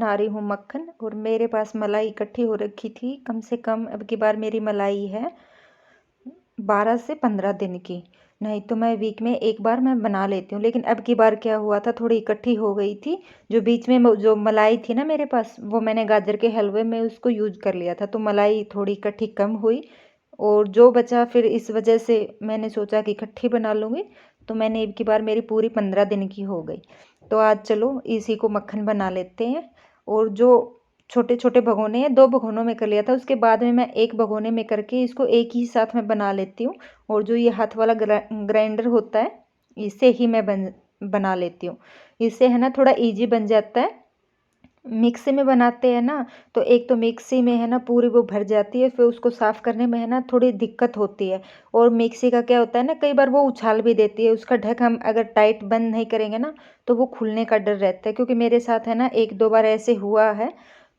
बना रही हूँ मक्खन। और मेरे पास मलाई इकट्ठी हो रखी थी, कम से कम अब की बार मेरी मलाई है 12 से 15 दिन की। नहीं तो मैं वीक में एक बार मैं बना लेती हूँ, लेकिन अब की बार क्या हुआ था, थोड़ी इकट्ठी हो गई थी। जो बीच में जो मलाई थी ना मेरे पास, वो मैंने गाजर के हलवे में उसको यूज कर लिया था, तो मलाई थोड़ी इकट्ठी कम हुई। और जो बचा फिर इस वजह से मैंने सोचा कि इकट्ठी बना लूँगी, तो मैंने अब की बार मेरी पूरी 15 दिन की हो गई। तो आज चलो इसी को मक्खन बना लेते हैं। और जो छोटे छोटे भगोने हैं, 2 भगोनों में कर लिया था, उसके बाद में मैं एक भगोने में करके इसको एक ही साथ में बना लेती हूँ। और जो ये हाथ वाला ग्राइंडर होता है, इससे ही मैं बना लेती हूँ। इससे है ना थोड़ा इजी बन जाता है। मिक्सी में बनाते हैं ना, तो एक तो मिक्सी में है ना पूरी वो भर जाती है, फिर उसको साफ़ करने में है ना थोड़ी दिक्कत होती है। और मिक्सी का क्या होता है ना, कई बार वो उछाल भी देती है, उसका ढक हम अगर टाइट बंद नहीं करेंगे ना, तो वो खुलने का डर रहता है। क्योंकि मेरे साथ है ना 1-2 बार ऐसे हुआ है,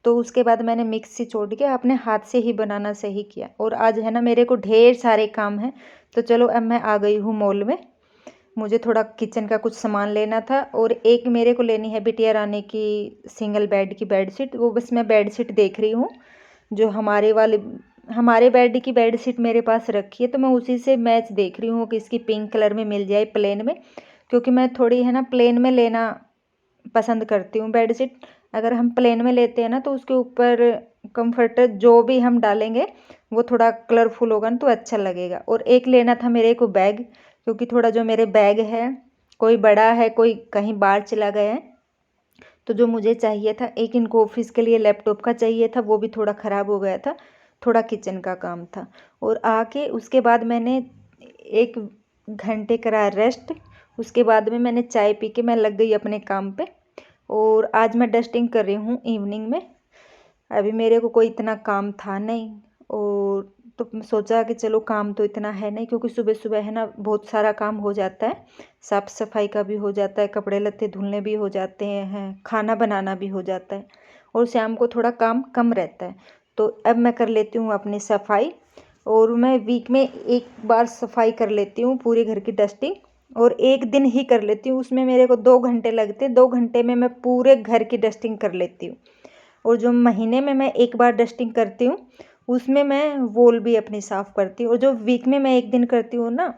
तो उसके बाद मैंने मिक्सी छोड़ के अपने हाथ से ही बनाना सही किया। और आज है ना मेरे को ढेर सारे काम हैं, तो चलो अब मैं आ गई हूँ मॉल में। मुझे थोड़ा किचन का कुछ सामान लेना था, और एक मेरे को लेनी है बिटिया रानी की सिंगल बेड की बेडशीट। वो बस मैं बेडशीट देख रही हूँ, जो हमारे बेड की बेडशीट मेरे पास रखी है, तो मैं उसी से मैच देख रही हूँ कि इसकी पिंक कलर में मिल जाए प्लेन में। क्योंकि मैं थोड़ी है ना प्लेन में लेना पसंद करती हूँ बेडशीट। अगर हम प्लेन में लेते हैं ना, तो उसके ऊपर कंफर्टर जो भी हम डालेंगे वो थोड़ा कलरफुल होगा ना, तो अच्छा लगेगा। और एक लेना था मेरे को बैग, क्योंकि थोड़ा जो मेरे बैग है, कोई बड़ा है कोई कहीं बाहर चला गया है, तो जो मुझे चाहिए था, एक इनको ऑफिस के लिए लैपटॉप का चाहिए था, वो भी थोड़ा ख़राब हो गया था, थोड़ा किचन का काम था। और आके उसके बाद मैंने 1 घंटे करा रेस्ट। उसके बाद में मैंने चाय पी के मैं लग गई अपने काम पे। और आज मैं डस्टिंग कर रही हूँ इवनिंग में। अभी मेरे को कोई इतना काम था नहीं, और तो सोचा कि चलो काम तो इतना है नहीं, क्योंकि सुबह सुबह है ना बहुत सारा काम हो जाता है। साफ़ सफाई का भी हो जाता है, कपड़े लत्ते धुलने भी हो जाते हैं, खाना बनाना भी हो जाता है, और शाम को थोड़ा काम कम रहता है। तो अब मैं कर लेती हूँ अपनी सफाई। और मैं वीक में एक बार सफाई कर लेती हूँ पूरे घर की डस्टिंग, और एक दिन ही कर लेती हूँ, उसमें मेरे को 2 घंटे लगते हैं। 2 घंटे में मैं पूरे घर की डस्टिंग कर लेती हूँ। और जो महीने में मैं एक बार डस्टिंग करती हूँ, उसमें मैं वॉल भी अपनी साफ़ करती हूँ। और जो वीक में मैं एक दिन करती हूँ ना,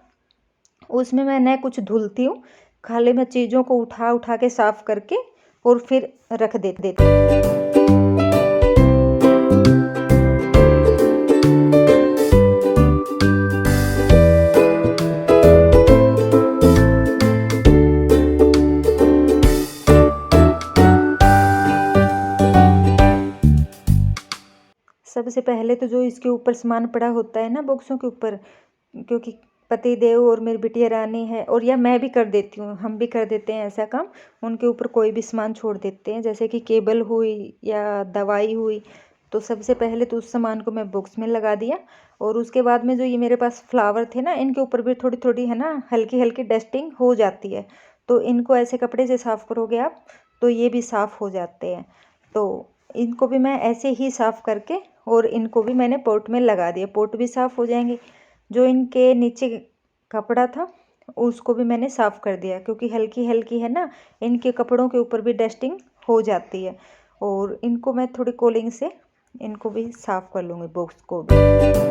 उसमें मैं न कुछ धुलती हूँ, खाली मैं चीज़ों को उठा उठा के साफ़ करके और फिर रख देती हूँ। सबसे पहले तो जो इसके ऊपर सामान पड़ा होता है ना बॉक्सों के ऊपर, क्योंकि पति देव और मेरी बिटिया रानी है, और या मैं भी कर देती हूँ, हम भी कर देते हैं ऐसा काम। उनके ऊपर कोई भी सामान छोड़ देते हैं, जैसे कि केबल हुई या दवाई हुई, तो सबसे पहले तो उस सामान को मैं बॉक्स में लगा दिया। और उसके बाद में जो ये मेरे पास फ्लावर थे ना, इनके ऊपर भी थोड़ी थोड़ी है ना हल्की हल्की डस्टिंग हो जाती है। तो इनको ऐसे कपड़े से साफ़ करोगे आप, तो ये भी साफ़ हो जाते हैं। तो इनको भी मैं ऐसे ही साफ़ करके, और इनको भी मैंने पॉट में लगा दिया, पॉट भी साफ़ हो जाएंगे। जो इनके नीचे कपड़ा था उसको भी मैंने साफ़ कर दिया, क्योंकि हल्की हल्की है ना इनके कपड़ों के ऊपर भी डस्टिंग हो जाती है। और इनको मैं थोड़ी कोलिंग से इनको भी साफ़ कर लूँगी, बॉक्स को भी।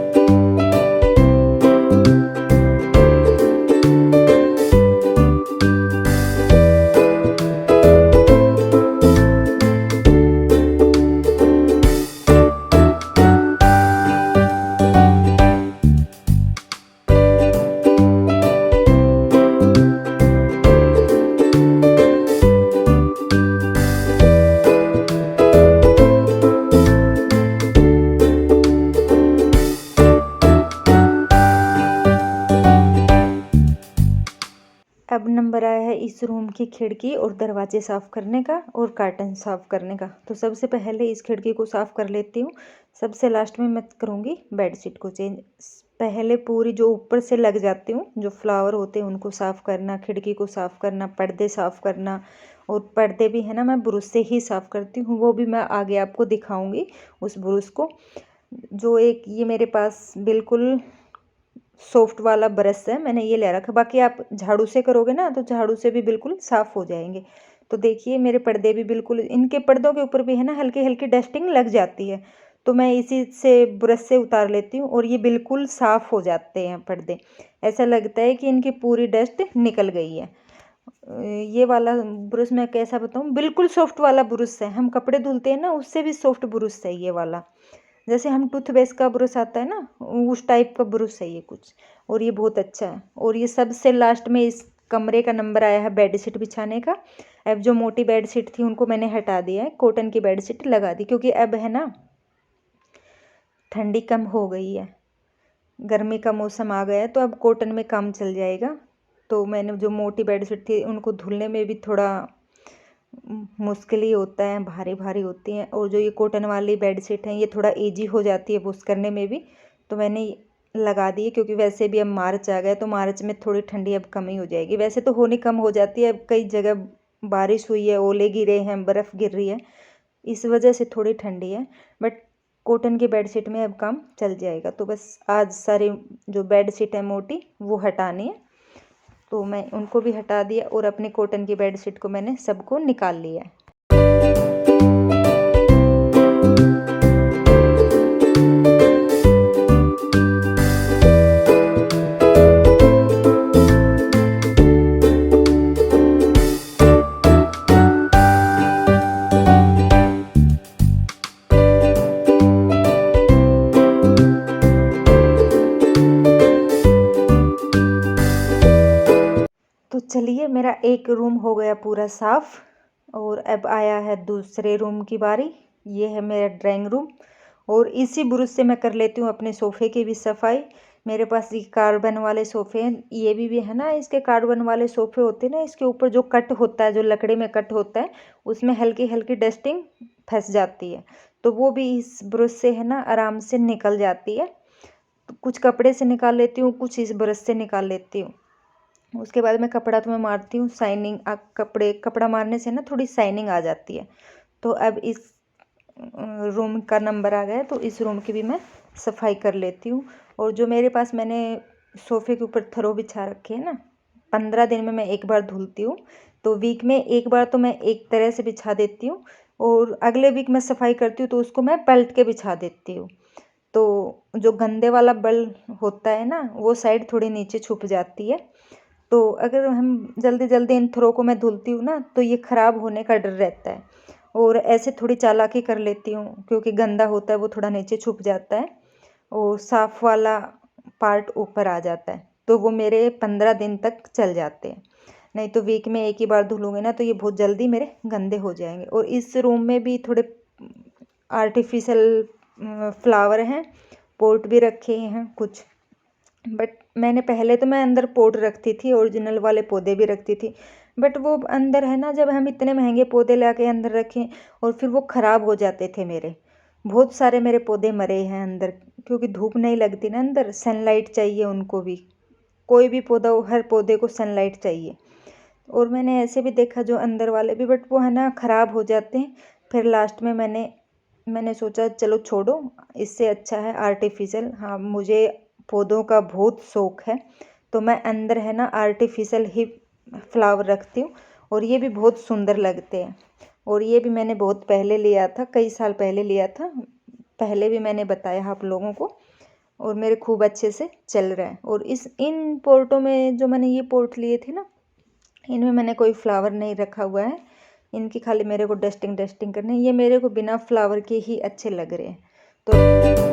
अब नंबर आया है इस रूम की खिड़की और दरवाजे साफ़ करने का और कर्टन साफ़ करने का। तो सबसे पहले इस खिड़की को साफ़ कर लेती हूँ। सबसे लास्ट में मैं करूँगी बेडशीट को चेंज। पहले पूरी जो ऊपर से लग जाती हूँ, जो फ्लावर होते हैं उनको साफ़ करना, खिड़की को साफ़ करना, पर्दे साफ़ करना। और पर्दे भी है ना मैं ब्रश से ही साफ़ करती हूँ, वो भी मैं आगे आपको दिखाऊँगी उस ब्रश को। जो एक ये मेरे पास बिल्कुल सॉफ्ट वाला ब्रश है, मैंने ये ले रखा। बाकी आप झाड़ू से करोगे ना, तो झाड़ू से भी बिल्कुल साफ़ हो जाएंगे। तो देखिए मेरे पर्दे भी बिल्कुल, इनके पर्दों के ऊपर भी है ना हल्की हल्की डस्टिंग लग जाती है, तो मैं इसी से ब्रश से उतार लेती हूँ और ये बिल्कुल साफ़ हो जाते हैं पर्दे। ऐसा लगता है कि इनकी पूरी डस्ट निकल गई है। ये वाला ब्रश मैं कैसा बताऊँ, बिल्कुल सॉफ्ट वाला ब्रश है, हम कपड़े धुलते हैं ना उससे भी सॉफ्ट ब्रश है ये वाला। जैसे हम टूथपेस्ट का ब्रश आता है ना, उस टाइप का ब्रश है ये कुछ, और ये बहुत अच्छा है। और ये सबसे लास्ट में इस कमरे का नंबर आया है बेडशीट बिछाने का। अब जो मोटी बेडशीट थी उनको मैंने हटा दिया है, कॉटन की बेडशीट लगा दी, क्योंकि अब है ना ठंडी कम हो गई है, गर्मी का मौसम आ गया है, तो अब कॉटन में काम चल जाएगा। तो मैंने जो मोटी बेडशीट थी उनको धुलने में भी थोड़ा मुश्किल ही होता है, भारी भारी होती हैं, और जो ये कॉटन वाली बेडशीट है ये थोड़ा इजी हो जाती है वॉश करने में भी, तो मैंने लगा दी है। क्योंकि वैसे भी अब मार्च आ गया, तो मार्च में थोड़ी ठंडी अब कम ही हो जाएगी, वैसे तो होनी कम हो जाती है, अब कई जगह बारिश हुई है, ओले गिरे हैं, बर्फ़ गिर रही है, इस वजह से थोड़ी ठंडी है। बट कॉटन की बेडशीट में अब काम चल जाएगा। तो बस आज सारी जो बेडशीट है मोटी वो हटानी है, तो मैं उनको भी हटा दिया और अपनी कॉटन की बेडशीट को मैंने सबको निकाल लिया है। तो चलिए मेरा एक रूम हो गया पूरा साफ़, और अब आया है दूसरे रूम की बारी। ये है मेरा ड्राइंग रूम, और इसी ब्रश से मैं कर लेती हूँ अपने सोफ़े की भी सफाई। मेरे पास ये कार्बन वाले सोफ़े हैं, ये भी है ना, इसके कार्बन वाले सोफ़े होते हैं ना, इसके ऊपर जो कट होता है, जो लकड़ी में कट होता है, उसमें हल्की हल्की डस्टिंग फंस जाती है, तो वो भी इस ब्रश से है ना आराम से निकल जाती है। तो कुछ कपड़े से निकाल लेती हूँ, कुछ इस ब्रश से निकाल लेती हूँ। उसके बाद मैं कपड़ा तो मैं मारती हूँ, शाइनिंग कपड़ा मारने से ना थोड़ी शाइनिंग आ जाती है। तो अब इस रूम का नंबर आ गया है, तो इस रूम की भी मैं सफाई कर लेती हूँ। और जो मेरे पास मैंने सोफ़े के ऊपर थरो बिछा रखे हैं ना, 15 दिन में मैं एक बार धुलती हूँ, तो वीक में एक बार तो मैं एक तरह से बिछा देती हूँ, और अगले वीक मैं सफाई करती हूँ तो उसको मैं पलट के बिछा देती हूँ। तो जो गंदे वाला बल होता है ना, वो साइड थोड़ी नीचे छुप जाती है। तो अगर हम जल्दी जल्दी इन थ्रो को मैं धुलती हूँ ना, तो ये ख़राब होने का डर रहता है, और ऐसे थोड़ी चालाकी कर लेती हूँ, क्योंकि गंदा होता है वो थोड़ा नीचे छुप जाता है और साफ़ वाला पार्ट ऊपर आ जाता है, तो वो मेरे 15 दिन तक चल जाते हैं। नहीं तो वीक में एक ही बार धुलूँगी ना, तो ये बहुत जल्दी मेरे गंदे हो जाएंगे। और इस रूम में भी थोड़े आर्टिफिशियल फ्लावर हैं, पॉट भी रखे हैं कुछ, बट मैंने पहले तो मैं अंदर पॉट रखती थी, ओरिजिनल वाले पौधे भी रखती थी, बट वो अंदर है ना, जब हम इतने महंगे पौधे ला के अंदर रखें और फिर वो ख़राब हो जाते थे मेरे, बहुत सारे मेरे पौधे मरे हैं अंदर, क्योंकि धूप नहीं लगती ना अंदर, सनलाइट चाहिए उनको भी, कोई भी पौधा हो, हर पौधे को सनलाइट चाहिए। और मैंने ऐसे भी देखा जो अंदर वाले भी, बट वो है ना ख़राब हो जाते हैं। फिर लास्ट में मैंने सोचा चलो छोड़ो, इससे अच्छा है आर्टिफिशियल। हाँ, मुझे पौधों का बहुत शौक़ है, तो मैं अंदर है ना आर्टिफिशियल ही फ्लावर रखती हूँ, और ये भी बहुत सुंदर लगते हैं। और ये भी मैंने बहुत पहले लिया था, कई साल पहले लिया था, पहले भी मैंने बताया आप लोगों को, और मेरे खूब अच्छे से चल रहा है। और इन पोर्टों में जो मैंने ये पोर्ट लिए थे ना, इनमें मैंने कोई फ्लावर नहीं रखा हुआ है, इनकी खाली मेरे को डस्टिंग करनी है। ये मेरे को बिना फ्लावर के ही अच्छे लग रहे हैं। तो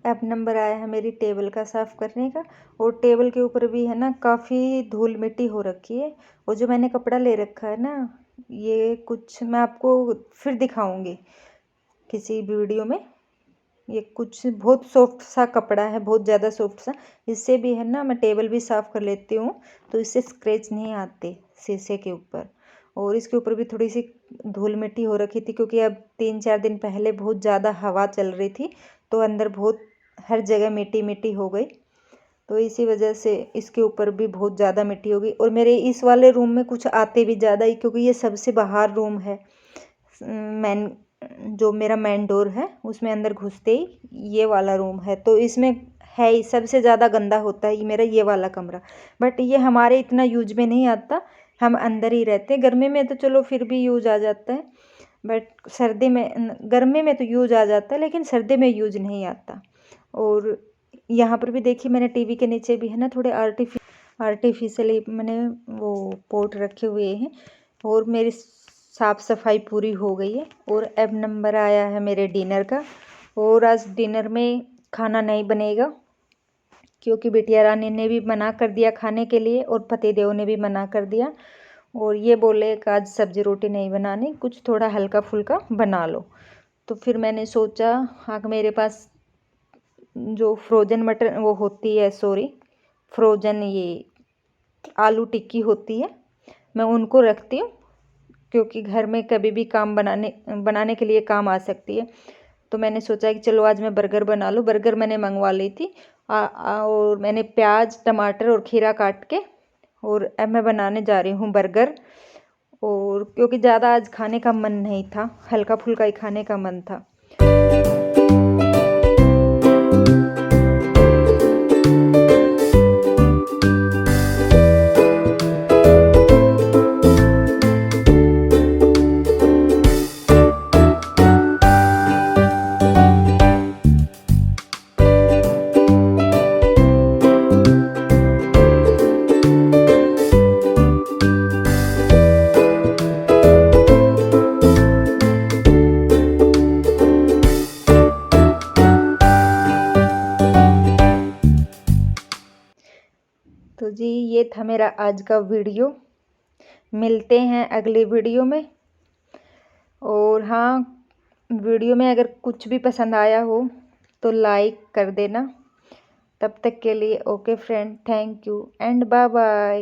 अब नंबर आया है मेरी टेबल का साफ़ करने का, और टेबल के ऊपर भी है ना काफ़ी धूल मिट्टी हो रखी है। और जो मैंने कपड़ा ले रखा है ना, ये कुछ मैं आपको फिर दिखाऊंगी किसी वीडियो में, ये कुछ बहुत सॉफ्ट सा कपड़ा है, बहुत ज़्यादा सॉफ्ट सा। इससे भी है ना, मैं टेबल भी साफ़ कर लेती हूँ तो इससे स्क्रैच नहीं आते शीशे के ऊपर। और इसके ऊपर भी थोड़ी सी धूल मिट्टी हो रखी थी, क्योंकि अब 3-4 दिन पहले बहुत ज़्यादा हवा चल रही थी तो अंदर बहुत हर जगह मिट्टी मिट्टी हो गई। तो इसी वजह से इसके ऊपर भी बहुत ज़्यादा मिट्टी हो गई। और मेरे इस वाले रूम में कुछ आते भी ज़्यादा ही, क्योंकि ये सबसे बाहर रूम है। मैन जो मेरा मेन डोर है उसमें अंदर घुसते ही ये वाला रूम है, तो इसमें है ही सबसे ज़्यादा गंदा होता है ये मेरा ये वाला कमरा। बट ये हमारे इतना यूज में नहीं आता, हम अंदर ही रहते हैं। गर्मी में तो चलो फिर भी यूज आ जाता है, बट सर्दी में, गर्मी में तो यूज आ जाता है लेकिन सर्दी में यूज नहीं आता। और यहाँ पर भी देखिए, मैंने टीवी के नीचे भी है ना थोड़े आर्टिफिशियली मैंने वो पोट रखे हुए हैं। और मेरी साफ़ सफाई पूरी हो गई है। और अब नंबर आया है मेरे डिनर का। और आज डिनर में खाना नहीं बनेगा, क्योंकि बिटिया रानी ने भी मना कर दिया खाने के लिए और पतिदेव ने भी मना कर दिया। और ये बोले कि आज सब्ज़ी रोटी नहीं बनानी, कुछ थोड़ा हल्का फुल्का बना लो। तो फिर मैंने सोचा, हाँ मेरे पास जो फ्रोज़न मटर वो होती है, सॉरी फ्रोज़न ये आलू टिक्की होती है, मैं उनको रखती हूँ, क्योंकि घर में कभी भी काम बनाने के लिए काम आ सकती है। तो मैंने सोचा कि चलो आज मैं बर्गर बना लूँ। बर्गर मैंने मंगवा ली थी और मैंने प्याज टमाटर और खीरा काट के, और अब मैं बनाने जा रही हूँ बर्गर। और क्योंकि ज़्यादा आज खाने का मन नहीं था, हल्का फुल्का ही खाने का मन था। तो जी ये था मेरा आज का वीडियो। मिलते हैं अगले वीडियो में। और हाँ, वीडियो में अगर कुछ भी पसंद आया हो तो लाइक कर देना। तब तक के लिए okay friend, thank you and bye bye.